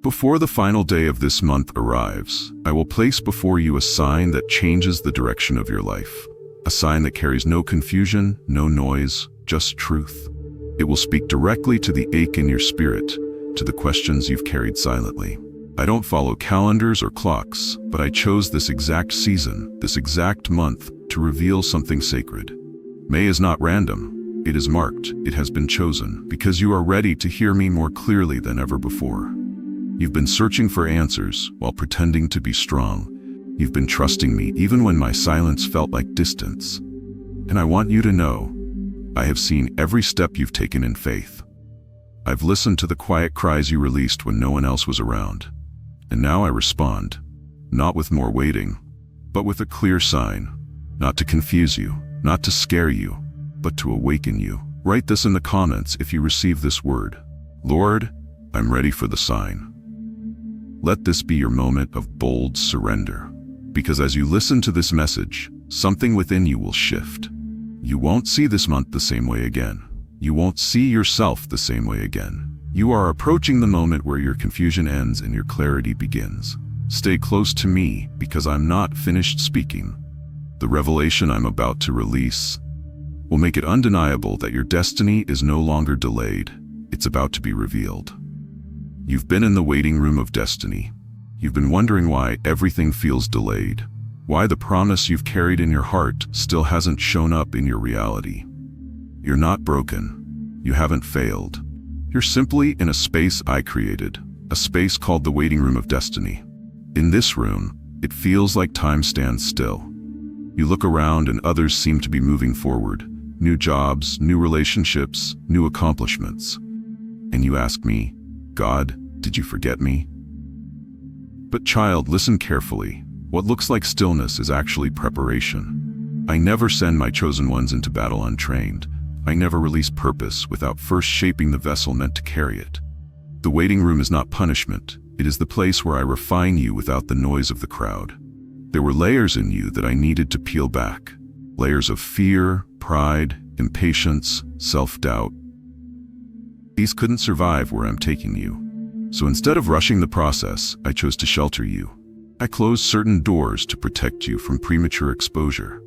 Before the final day of this month arrives, I will place before you a sign that changes the direction of your life. A sign that carries no confusion, no noise, just truth. It will speak directly to the ache in your spirit, to the questions you've carried silently. I don't follow calendars or clocks, but I chose this exact season, this exact month, to reveal something sacred. May is not random. It is marked. It has been chosen, because you are ready to hear me more clearly than ever before. You've been searching for answers while pretending to be strong. You've been trusting me even when my silence felt like distance. And I want you to know, I have seen every step you've taken in faith. I've listened to the quiet cries you released when no one else was around. And now I respond, not with more waiting, but with a clear sign, not to confuse you, not to scare you, but to awaken you. Write this in the comments if you receive this word. Lord, I'm ready for the sign. Let this be your moment of bold surrender, because as you listen to this message, something within you will shift. You won't see this month the same way again. You won't see yourself the same way again. You are approaching the moment where your confusion ends and your clarity begins. Stay close to me, because I'm not finished speaking. The revelation I'm about to release will make it undeniable that your destiny is no longer delayed. It's about to be revealed. You've been in the waiting room of destiny. You've been wondering why everything feels delayed, why the promise you've carried in your heart still hasn't shown up in your reality. You're not broken. You haven't failed. You're simply in a space I created, a space called the waiting room of destiny. In this room, it feels like time stands still. You look around and others seem to be moving forward. New jobs, new relationships, new accomplishments. And you ask me, God, did you forget me? But child, listen carefully. What looks like stillness is actually preparation. I never send my chosen ones into battle untrained. I never release purpose without first shaping the vessel meant to carry it. The waiting room is not punishment. It is the place where I refine you without the noise of the crowd. There were layers in you that I needed to peel back. Layers of fear, pride, impatience, self-doubt. These couldn't survive where I'm taking you. So instead of rushing the process, I chose to shelter you. I closed certain doors to protect you from premature exposure.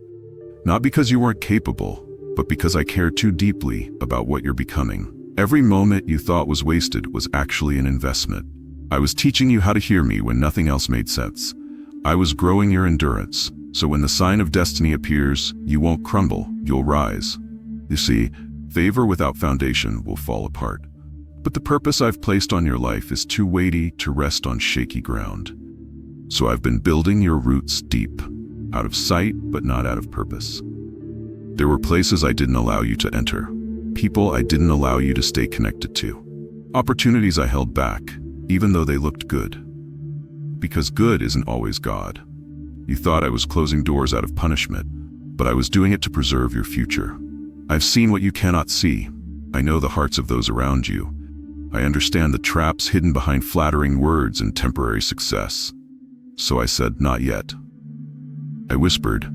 Not because you weren't capable, but because I cared too deeply about what you're becoming. Every moment you thought was wasted was actually an investment. I was teaching you how to hear me when nothing else made sense. I was growing your endurance, so when the sign of destiny appears, you won't crumble, you'll rise. You see, favor without foundation will fall apart. But the purpose I've placed on your life is too weighty to rest on shaky ground. So I've been building your roots deep, out of sight but not out of purpose. There were places I didn't allow you to enter, people I didn't allow you to stay connected to, opportunities I held back, even though they looked good. Because good isn't always God. You thought I was closing doors out of punishment, but I was doing it to preserve your future. I've seen what you cannot see. I know the hearts of those around you. I understand the traps hidden behind flattering words and temporary success. So I said, not yet. I whispered,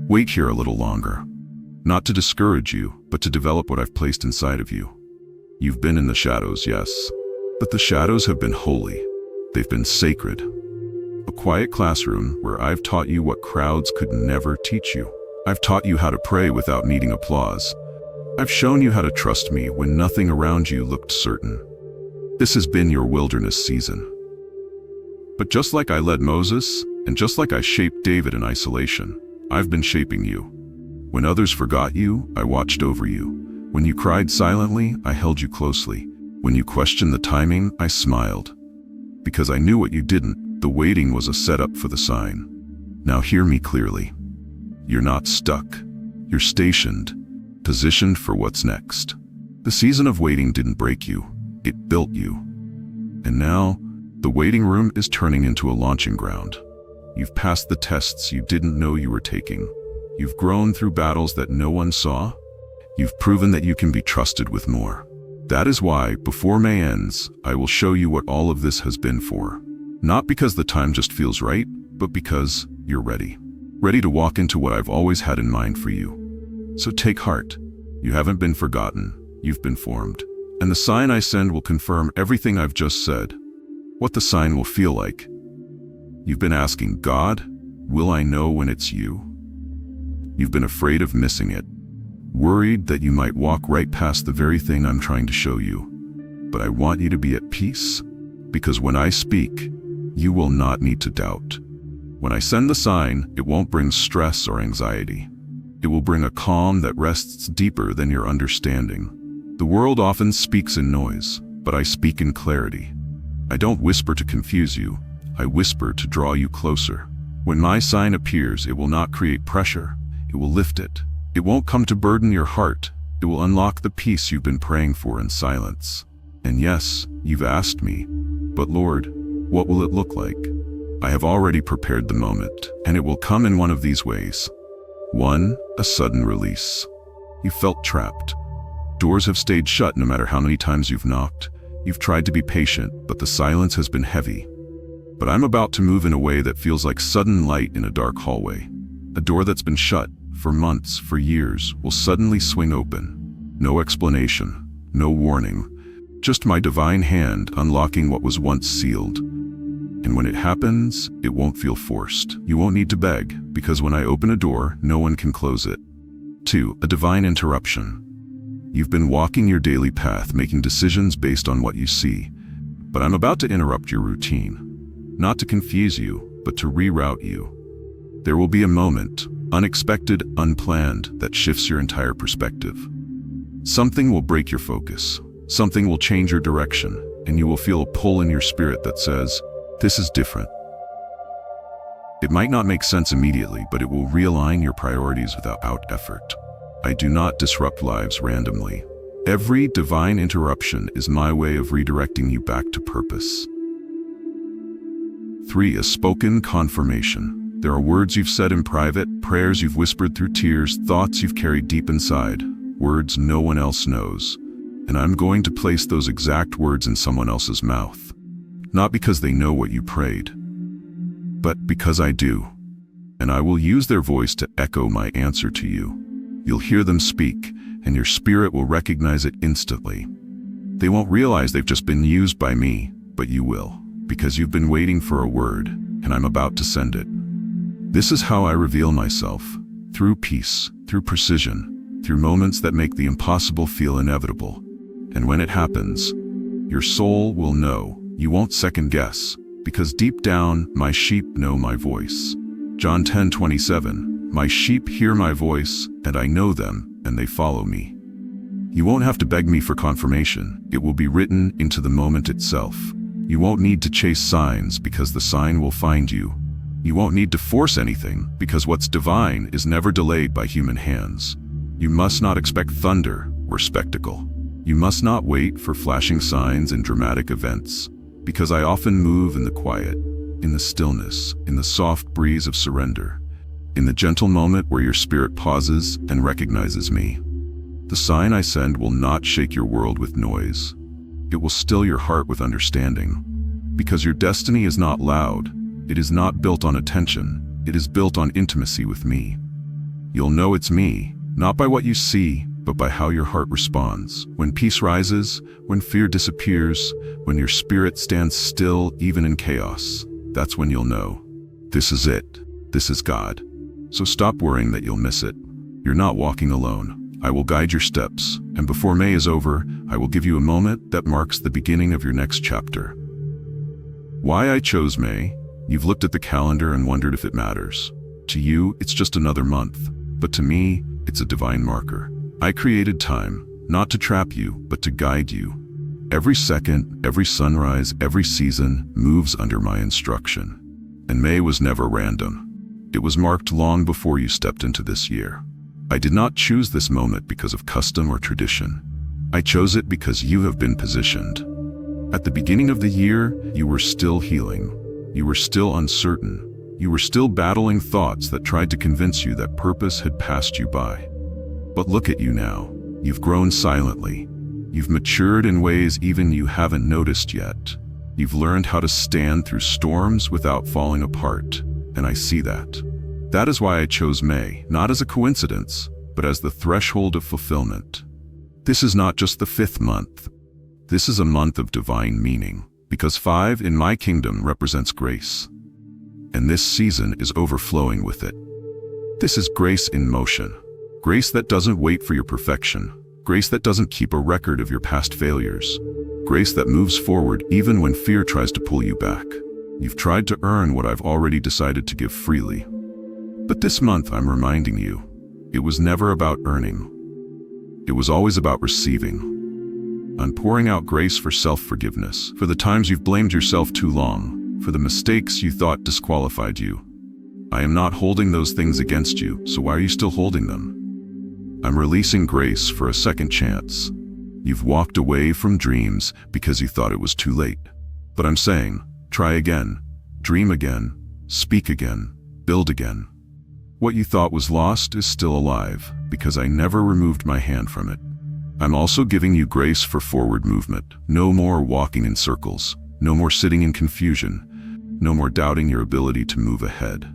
wait here a little longer. Not to discourage you, but to develop what I've placed inside of you. You've been in the shadows, yes, but the shadows have been holy. They've been sacred. A quiet classroom where I've taught you what crowds could never teach you. I've taught you how to pray without needing applause. I've shown you how to trust me when nothing around you looked certain. This has been your wilderness season. But just like I led Moses, and just like I shaped David in isolation, I've been shaping you. When others forgot you, I watched over you. When you cried silently, I held you closely. When you questioned the timing, I smiled. Because I knew what you didn't, the waiting was a setup for the sign. Now hear me clearly. You're not stuck. You're stationed, positioned for what's next. The season of waiting didn't break you, it built you. And now, the waiting room is turning into a launching ground. You've passed the tests you didn't know you were taking. You've grown through battles that no one saw. You've proven that you can be trusted with more. That is why, before May ends, I will show you what all of this has been for. Not because the time just feels right, but because you're ready. Ready to walk into what I've always had in mind for you. So take heart. You haven't been forgotten. You've been formed. And the sign I send will confirm everything I've just said. what the sign will feel like. You've been asking, God, will I know when it's you? You've been afraid of missing it, worried that you might walk right past the very thing I'm trying to show you. But I want you to be at peace, because when I speak, you will not need to doubt. When I send the sign, it won't bring stress or anxiety. It will bring a calm that rests deeper than your understanding. The world often speaks in noise, but I speak in clarity. I don't whisper to confuse you, I whisper to draw you closer. When my sign appears, it will not create pressure, it will lift it. It won't come to burden your heart, it will unlock the peace you've been praying for in silence. And yes, you've asked me, but Lord, what will it look like? I have already prepared the moment, and it will come in one of these ways. 1. A sudden release. You felt trapped. Doors have stayed shut no matter how many times you've knocked. You've tried to be patient, but the silence has been heavy. But I'm about to move in a way that feels like sudden light in a dark hallway. A door that's been shut for months, for years, will suddenly swing open. No explanation, no warning, just my divine hand unlocking what was once sealed. And when it happens, it won't feel forced. You won't need to beg, because when I open a door, no one can close it. 2. A divine interruption. You've been walking your daily path, making decisions based on what you see. But I'm about to interrupt your routine. Not to confuse you, but to reroute you. There will be a moment, unexpected, unplanned, that shifts your entire perspective. Something will break your focus. Something will change your direction, and you will feel a pull in your spirit that says, this is different. It might not make sense immediately, but it will realign your priorities without effort. I do not disrupt lives randomly. Every divine interruption is my way of redirecting you back to purpose. 3. A spoken confirmation. There are words you've said in private, prayers you've whispered through tears, thoughts you've carried deep inside, words no one else knows. And I'm going to place those exact words in someone else's mouth. Not because they know what you prayed, but because I do. And I will use their voice to echo my answer to you. You'll hear them speak, and your spirit will recognize it instantly. They won't realize they've just been used by me, but you will, because you've been waiting for a word, and I'm about to send it. This is how I reveal myself, through peace, through precision, through moments that make the impossible feel inevitable. And when it happens, your soul will know. You won't second guess, because deep down, my sheep know my voice. John 10:27, my sheep hear my voice, and I know them, and they follow me. You won't have to beg me for confirmation. It will be written into the moment itself. You won't need to chase signs, because the sign will find you. You won't need to force anything, because what's divine is never delayed by human hands. You must not expect thunder or spectacle. You must not wait for flashing signs and dramatic events, because I often move in the quiet, in the stillness, in the soft breeze of surrender, in the gentle moment where your spirit pauses and recognizes me. The sign I send will not shake your world with noise. It will still your heart with understanding, because your destiny is not loud. It is not built on attention. It is built on intimacy with me. You'll know it's me, not by what you see, but by how your heart responds. When peace rises, when fear disappears, when your spirit stands still even in chaos, that's when you'll know. This is it. This is God. So stop worrying that you'll miss it. You're not walking alone. I will guide your steps, and before May is over, I will give you a moment that marks the beginning of your next chapter. Why I chose May? You've looked at the calendar and wondered if it matters. To you, it's just another month, but to me, it's a divine marker. I created time, not to trap you, but to guide you. Every second, every sunrise, every season moves under my instruction. And May was never random. It was marked long before you stepped into this year. I did not choose this moment because of custom or tradition. I chose it because you have been positioned. At the beginning of the year, you were still healing. You were still uncertain. You were still battling thoughts that tried to convince you that purpose had passed you by. But look at you now. You've grown silently. You've matured in ways even you haven't noticed yet. You've learned how to stand through storms without falling apart, and I see that. That is why I chose May, not as a coincidence, but as the threshold of fulfillment. This is not just the 5th month. This is a month of divine meaning. Because 5 in my kingdom represents grace. And this season is overflowing with it. This is grace in motion. Grace that doesn't wait for your perfection. Grace that doesn't keep a record of your past failures. Grace that moves forward even when fear tries to pull you back. You've tried to earn what I've already decided to give freely. But this month I'm reminding you, it was never about earning. It was always about receiving. I'm pouring out grace for self-forgiveness, for the times you've blamed yourself too long, for the mistakes you thought disqualified you. I am not holding those things against you, so why are you still holding them? I'm releasing grace for a second chance. You've walked away from dreams because you thought it was too late. But I'm saying, try again, dream again, speak again, build again. What you thought was lost is still alive, because I never removed my hand from it. I'm also giving you grace for forward movement. No more walking in circles. No more sitting in confusion. No more doubting your ability to move ahead.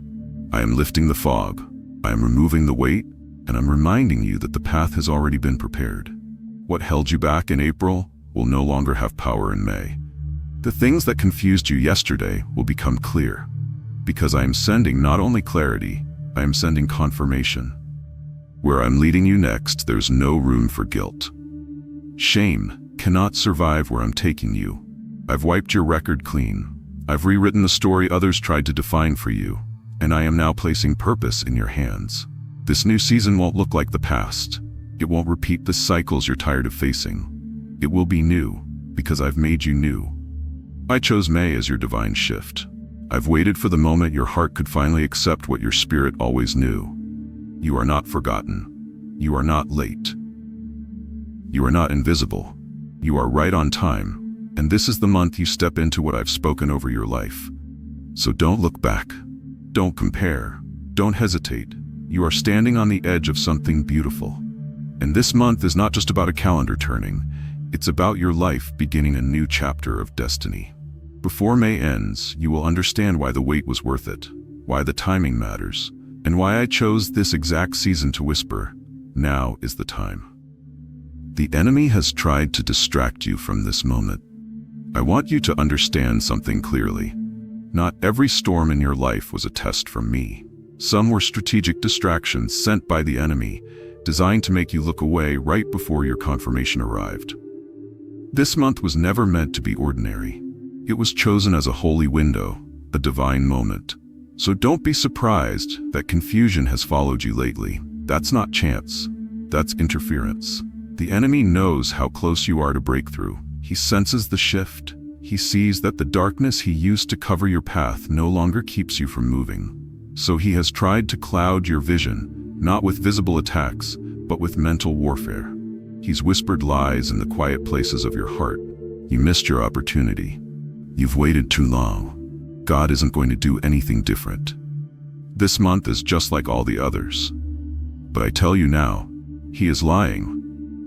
I am lifting the fog. I am removing the weight, and I'm reminding you that the path has already been prepared. What held you back in April will no longer have power in May. The things that confused you yesterday will become clear, because I am sending not only clarity, I am sending confirmation. Where I'm leading you next, there's no room for guilt. Shame cannot survive where I'm taking you. I've wiped your record clean. I've rewritten the story others tried to define for you, and I am now placing purpose in your hands. This new season won't look like the past. It won't repeat the cycles you're tired of facing. It will be new, because I've made you new. I chose May as your divine shift. I've waited for the moment your heart could finally accept what your spirit always knew. You are not forgotten. You are not late. You are not invisible. You are right on time, and this is the month you step into what I've spoken over your life. So don't look back. Don't compare. Don't hesitate. You are standing on the edge of something beautiful. And this month is not just about a calendar turning. It's about your life beginning a new chapter of destiny. Before May ends, you will understand why the wait was worth it, why the timing matters, and why I chose this exact season to whisper, now is the time. The enemy has tried to distract you from this moment. I want you to understand something clearly. Not every storm in your life was a test from me. Some were strategic distractions sent by the enemy, designed to make you look away right before your confirmation arrived. This month was never meant to be ordinary. It was chosen as a holy window, a divine moment. So don't be surprised that confusion has followed you lately. That's not chance. That's interference. The enemy knows how close you are to breakthrough. He senses the shift. He sees that the darkness he used to cover your path no longer keeps you from moving. So he has tried to cloud your vision, not with visible attacks, but with mental warfare. He's whispered lies in the quiet places of your heart. You missed your opportunity. You've waited too long. God isn't going to do anything different. This month is just like all the others. But I tell you now, he is lying.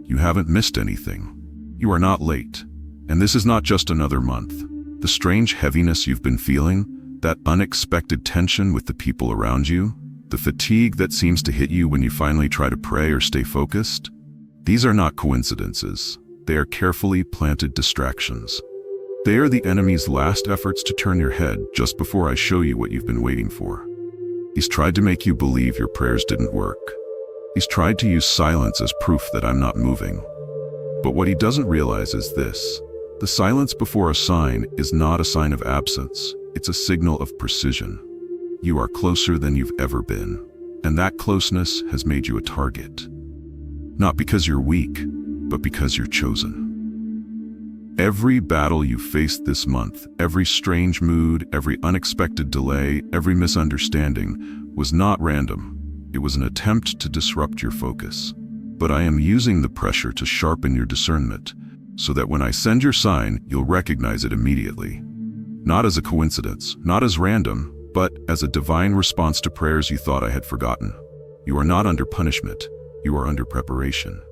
You haven't missed anything. You are not late. And this is not just another month. The strange heaviness you've been feeling, that unexpected tension with the people around you, the fatigue that seems to hit you when you finally try to pray or stay focused, these are not coincidences. They are carefully planted distractions. They are the enemy's last efforts to turn your head just before I show you what you've been waiting for. He's tried to make you believe your prayers didn't work. He's tried to use silence as proof that I'm not moving. But what he doesn't realize is this: the silence before a sign is not a sign of absence. It's a signal of precision. You are closer than you've ever been, and that closeness has made you a target. Not because you're weak, but because you're chosen. Every battle you faced this month, every strange mood, every unexpected delay, every misunderstanding was not random. It was an attempt to disrupt your focus. But I am using the pressure to sharpen your discernment, so that when I send your sign, you'll recognize it immediately. Not as a coincidence, not as random, but as a divine response to prayers you thought I had forgotten. You are not under punishment. You are under preparation.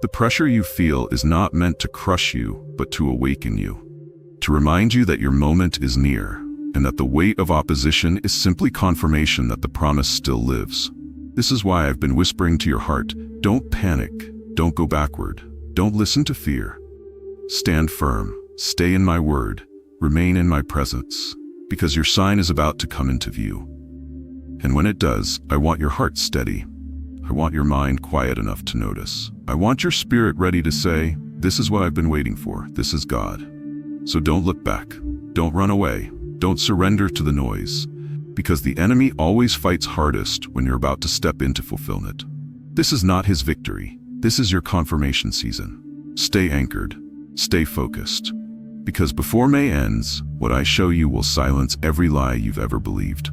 The pressure you feel is not meant to crush you, but to awaken you. To remind you that your moment is near, and that the weight of opposition is simply confirmation that the promise still lives. This is why I've been whispering to your heart, don't panic, don't go backward, don't listen to fear. Stand firm, stay in my word, remain in my presence, because your sign is about to come into view. And when it does, I want your heart steady. I want your mind quiet enough to notice. I want your spirit ready to say, this is what I've been waiting for. This is God. So don't look back. Don't run away. Don't surrender to the noise, because the enemy always fights hardest when you're about to step into fulfillment. This is not his victory. This is your confirmation season. Stay anchored. Stay focused. Because before May ends, what I show you will silence every lie you've ever believed.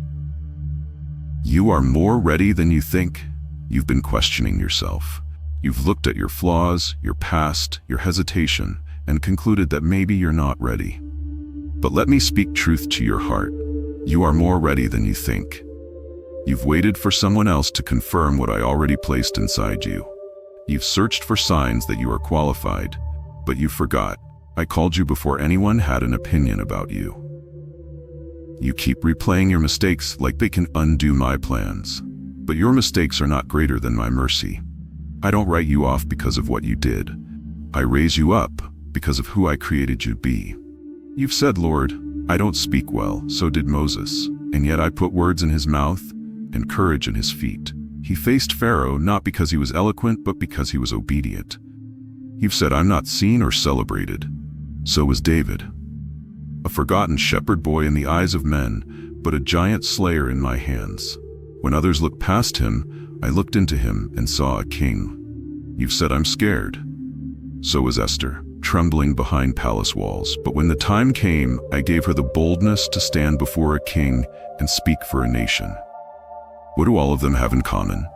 You are more ready than you think. You've been questioning yourself. You've looked at your flaws, your past, your hesitation, and concluded that maybe you're not ready. But let me speak truth to your heart. You are more ready than you think. You've waited for someone else to confirm what I already placed inside you. You've searched for signs that you are qualified, but you forgot. I called you before anyone had an opinion about you. You keep replaying your mistakes like they can undo my plans. But your mistakes are not greater than my mercy. I don't write you off because of what you did. I raise you up because of who I created you to be. You've said, Lord, I don't speak well, so did Moses, and yet I put words in his mouth and courage in his feet. He faced Pharaoh not because he was eloquent, but because he was obedient. You've said, I'm not seen or celebrated. So was David. A forgotten shepherd boy in the eyes of men, but a giant slayer in my hands. When others looked past him, I looked into him and saw a king. You've said, I'm scared. So was Esther, trembling behind palace walls. But when the time came, I gave her the boldness to stand before a king and speak for a nation. What do all of them have in common?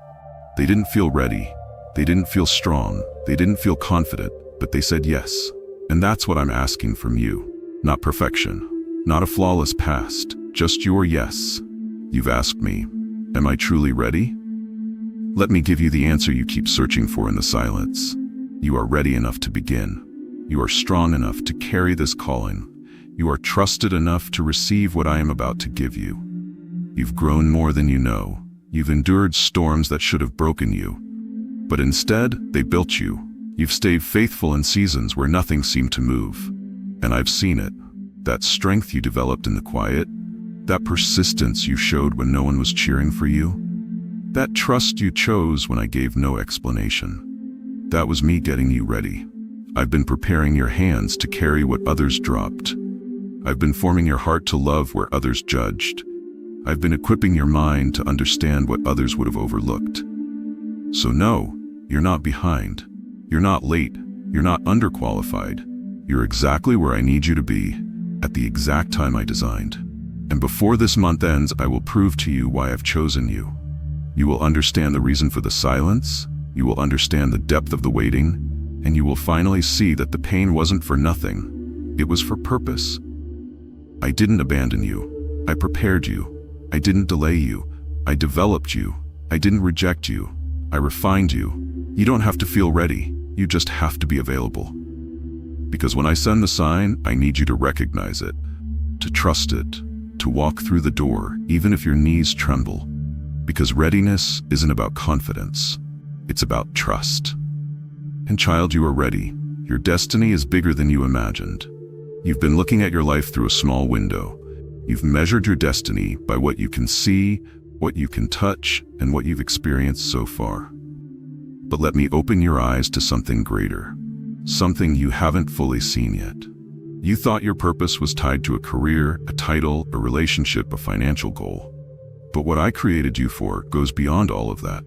They didn't feel ready. They didn't feel strong. They didn't feel confident, but they said yes. And that's what I'm asking from you. Not perfection, not a flawless past, just your yes. You've asked me, am I truly ready? Let me give you the answer you keep searching for in the silence. You are ready enough to begin. You are strong enough to carry this calling. You are trusted enough to receive what I am about to give you. You've grown more than you know. You've endured storms that should have broken you, but instead, they built you. You've stayed faithful in seasons where nothing seemed to move. And I've seen it. That strength you developed in the quiet, that persistence you showed when no one was cheering for you, that trust you chose when I gave no explanation. That was me getting you ready. I've been preparing your hands to carry what others dropped. I've been forming your heart to love where others judged. I've been equipping your mind to understand what others would have overlooked. So no, you're not behind. You're not late. You're not underqualified. You're exactly where I need you to be, at the exact time I designed. And before this month ends, I will prove to you why I've chosen you. You will understand the reason for the silence, you will understand the depth of the waiting, and you will finally see that the pain wasn't for nothing. It was for purpose. I didn't abandon you. I prepared you. I didn't delay you. I developed you. I didn't reject you. I refined you. You don't have to feel ready. You just have to be available. Because when I send the sign, I need you to recognize it, to trust it, to walk through the door, even if your knees tremble. Because readiness isn't about confidence. It's about trust. And child, you are ready. Your destiny is bigger than you imagined. You've been looking at your life through a small window. You've measured your destiny by what you can see, what you can touch, and what you've experienced so far. But let me open your eyes to something greater, something you haven't fully seen yet. You thought your purpose was tied to a career, a title, a relationship, a financial goal. But what I created you for goes beyond all of that.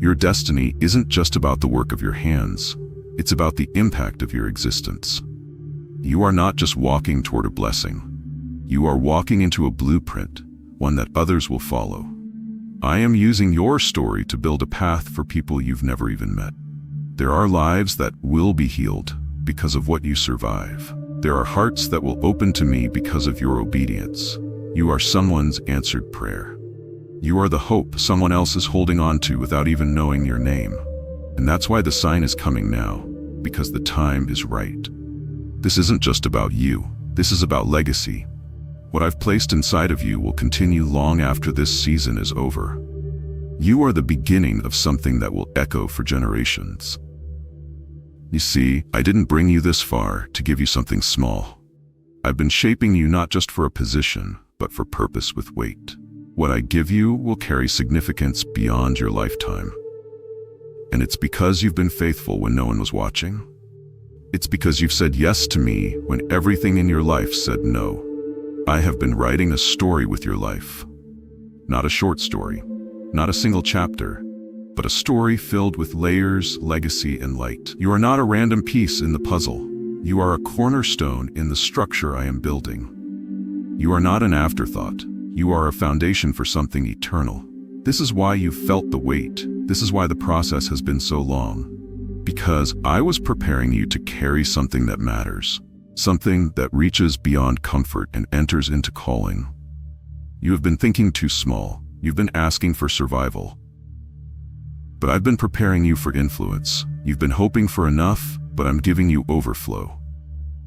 Your destiny isn't just about the work of your hands. It's about the impact of your existence. You are not just walking toward a blessing. You are walking into a blueprint, one that others will follow. I am using your story to build a path for people you've never even met. There are lives that will be healed because of what you survive. There are hearts that will open to me because of your obedience. You are someone's answered prayer. You are the hope someone else is holding on to without even knowing your name. And that's why the sign is coming now, because the time is right. This isn't just about you. This is about legacy. What I've placed inside of you will continue long after this season is over. You are the beginning of something that will echo for generations. You see, I didn't bring you this far to give you something small. I've been shaping you not just for a position, but for purpose with weight. What I give you will carry significance beyond your lifetime. And it's because you've been faithful when no one was watching. It's because you've said yes to me when everything in your life said no. I have been writing a story with your life. Not a short story, not a single chapter, but a story filled with layers, legacy, and light. You are not a random piece in the puzzle. You are a cornerstone in the structure I am building. You are not an afterthought. You are a foundation for something eternal. This is why you've felt the weight. This is why the process has been so long. Because I was preparing you to carry something that matters, something that reaches beyond comfort and enters into calling. You have been thinking too small. You've been asking for survival. But I've been preparing you for influence. You've been hoping for enough, but I'm giving you overflow.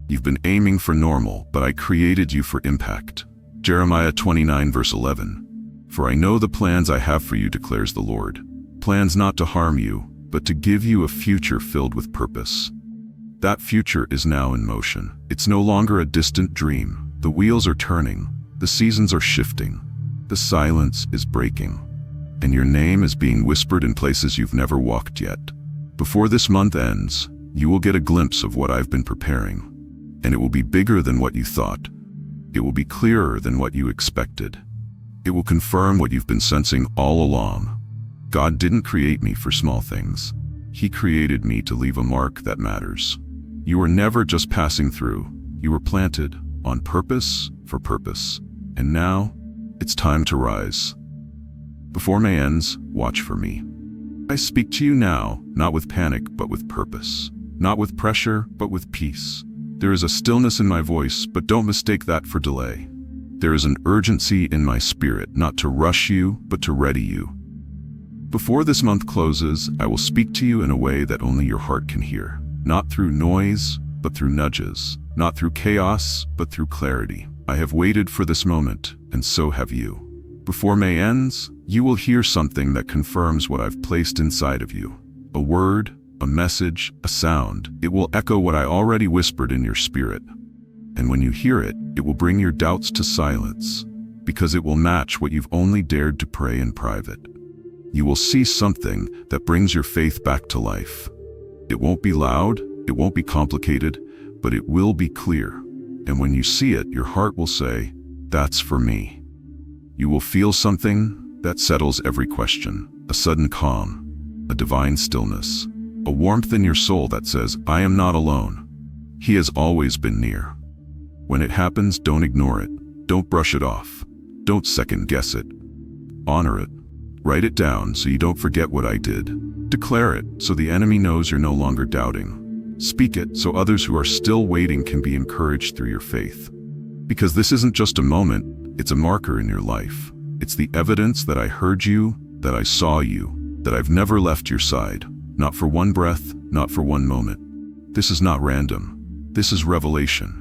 You've been aiming for normal, but I created you for impact. Jeremiah 29 verse 11. For I know the plans I have for you, declares the Lord. Plans not to harm you, but to give you a future filled with purpose. That future is now in motion. It's no longer a distant dream. The wheels are turning. The seasons are shifting. The silence is breaking. And your name is being whispered in places you've never walked yet. Before this month ends, you will get a glimpse of what I've been preparing. And it will be bigger than what you thought. It will be clearer than what you expected. It will confirm what you've been sensing all along. God didn't create me for small things. He created me to leave a mark that matters. You were never just passing through. You were planted on purpose for purpose. And now, it's time to rise. Before May ends, watch for me. I speak to you now, not with panic, but with purpose. Not with pressure, but with peace. There is a stillness in my voice, but don't mistake that for delay. There is an urgency in my spirit, not to rush you, but to ready you. Before this month closes, I will speak to you in a way that only your heart can hear. Not through noise, but through nudges. Not through chaos, but through clarity. I have waited for this moment, and so have you. Before May ends, you will hear something that confirms what I've placed inside of you. A word, a message, a sound. It will echo what I already whispered in your spirit. And when you hear it, it will bring your doubts to silence, because it will match what you've only dared to pray in private. You will see something that brings your faith back to life. It won't be loud, it won't be complicated, but it will be clear. And when you see it, your heart will say, "That's for me." You will feel something that settles every question, a sudden calm, a divine stillness, a warmth in your soul that says, "I am not alone. He has always been near." When it happens, don't ignore it. Don't brush it off. Don't second guess it. Honor it. Write it down so you don't forget what I did. Declare it so the enemy knows you're no longer doubting. Speak it so others who are still waiting can be encouraged through your faith. Because this isn't just a moment, it's a marker in your life. It's the evidence that I heard you, that I saw you, that I've never left your side. Not for one breath, not for one moment. This is not random. This is revelation.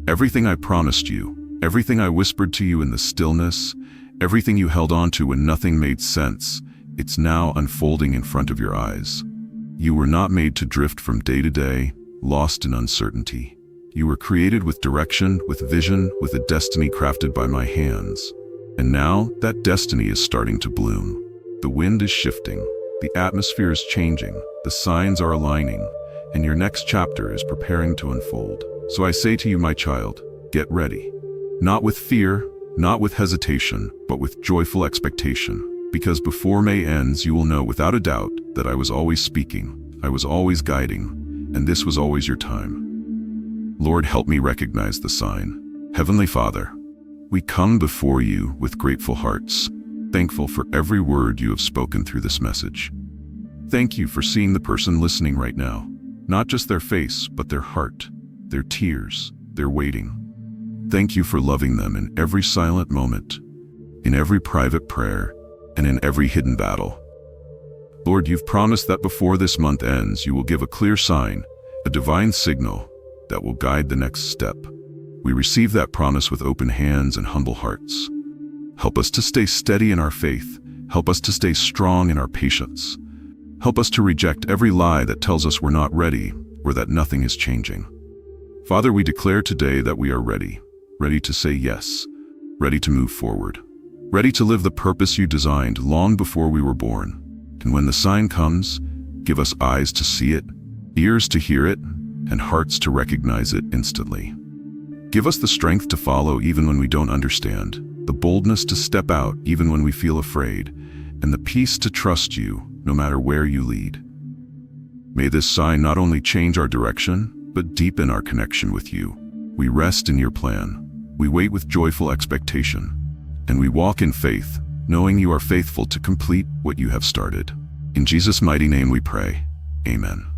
Everything I promised you, everything I whispered to you in the stillness, everything you held on to when nothing made sense, it's now unfolding in front of your eyes. You were not made to drift from day to day, lost in uncertainty. You were created with direction, with vision, with a destiny crafted by my hands. And now, that destiny is starting to bloom. The wind is shifting, the atmosphere is changing, the signs are aligning, and your next chapter is preparing to unfold. So I say to you, my child, get ready. Not with fear, not with hesitation, but with joyful expectation. Because before May ends, you will know without a doubt that I was always speaking, I was always guiding, and this was always your time. Lord, help me recognize the sign. Heavenly Father, we come before you with grateful hearts, thankful for every word you have spoken through this message. Thank you for seeing the person listening right now, not just their face, but their heart, their tears, their waiting. Thank you for loving them in every silent moment, in every private prayer, and in every hidden battle. Lord, you've promised that before this month ends, you will give a clear sign, a divine signal that will guide the next step. We receive that promise with open hands and humble hearts. Help us to stay steady in our faith. Help us to stay strong in our patience. Help us to reject every lie that tells us we're not ready or that nothing is changing. Father, we declare today that we are ready. ready to say yes, ready to move forward, ready to live the purpose you designed long before we were born. And when the sign comes, give us eyes to see it, ears to hear it, and hearts to recognize it instantly. Give us the strength to follow even when we don't understand, the boldness to step out even when we feel afraid, and the peace to trust you no matter where you lead. May this sign not only change our direction, but deepen our connection with you. We rest in your plan, we wait with joyful expectation, and we walk in faith, knowing you are faithful to complete what you have started. In Jesus' mighty name we pray. Amen.